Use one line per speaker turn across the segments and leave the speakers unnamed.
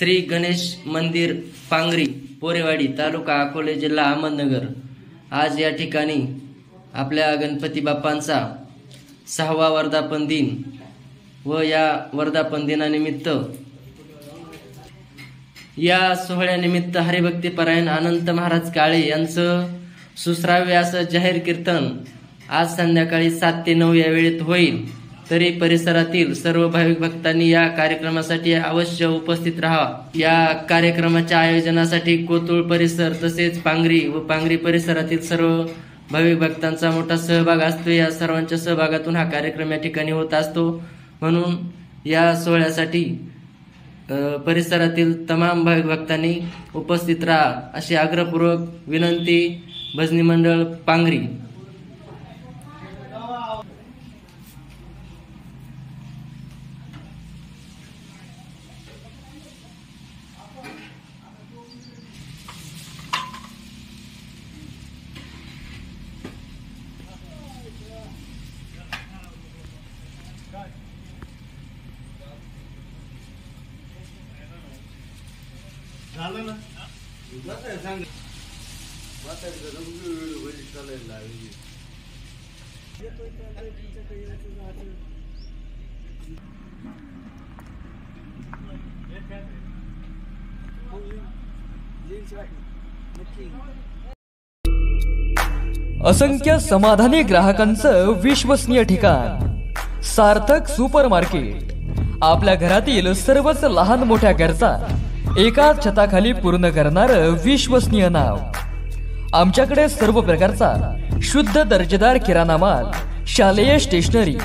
श्री गणेश मंदिर पांगरी पोरेवाडी तालुका अकोले जिल्हा अहमदनगर। आज या ठिकाणी आपल्या गणपती बाप्पांचा 6वा वर्धापन दिन व या वर्धापन दिनानिमित्त या सोहळ्यानिमित्त हरिभक्तीपरायण अनंत महाराज काळे यांचं सुश्राव्य असं जाहीर कीर्तन आज संध्याकाळी 7 ते 9 या वेळेत होईल। तरी परिसरातील सर्व भाविक भक्तांनी या कार्यक्रमासाठी अवश्य उपस्थित राहा। या कार्यक्रमाच्या आयोजनासाठी कोतुळ परिसर तसेच पांगरी व पांगरी परिसरातील सर्व भाविक भक्तांचा मोठा सहभाग असतो। या सर्वांच्या सहभागातून हा कार्यक्रम या ठिकाणी होत असतो। म्हणून या सोहळ्यासाठी परिसरातील तमाम भाविक भक्तांनी उपस्थित राहा अशी आग्रहपूर्वक विनंती। भजनी मंडळ पांगरी।
झालं ना सांग
असंख्य समाधानी ग्राहकांचं विश्वसनीय ठिकाण सार्थक सुपर मार्केट। आपल्या घरातील सर्वच लहान मोठ्या गरजा एकाच छताखाली पूर्ण करणारं विश्वसनीय नाव। आमच्याकडे सर्व प्रकारचा शुद्ध दर्जेदार किराणा माल, शालेय स्टेशनरी,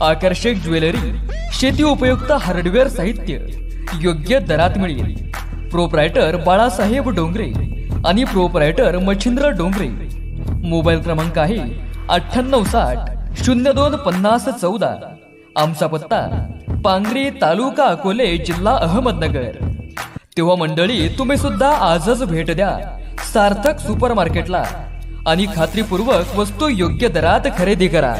आकर्षक ज्वेलरी, शेती उपयुक्त हार्डवेअर साहित्य योग्य दरात मिळेल। प्रोप्रायटर बाळासाहेब डोंगरे आणि प्रोप्रायटर मच्छिंद्र डोंगरे। मोबाईल क्रमांक आहे 9860 025014। आमचा पत्ता पांगरी तालुका अकोले जिल्हा अहमदनगर। तेव्हा मंडळी तुम्ही सुद्धा आजच भेट द्या सार्थक सुपर मार्केटला आणि खात्रीपूर्वक वस्तू योग्य दरात खरेदी करा।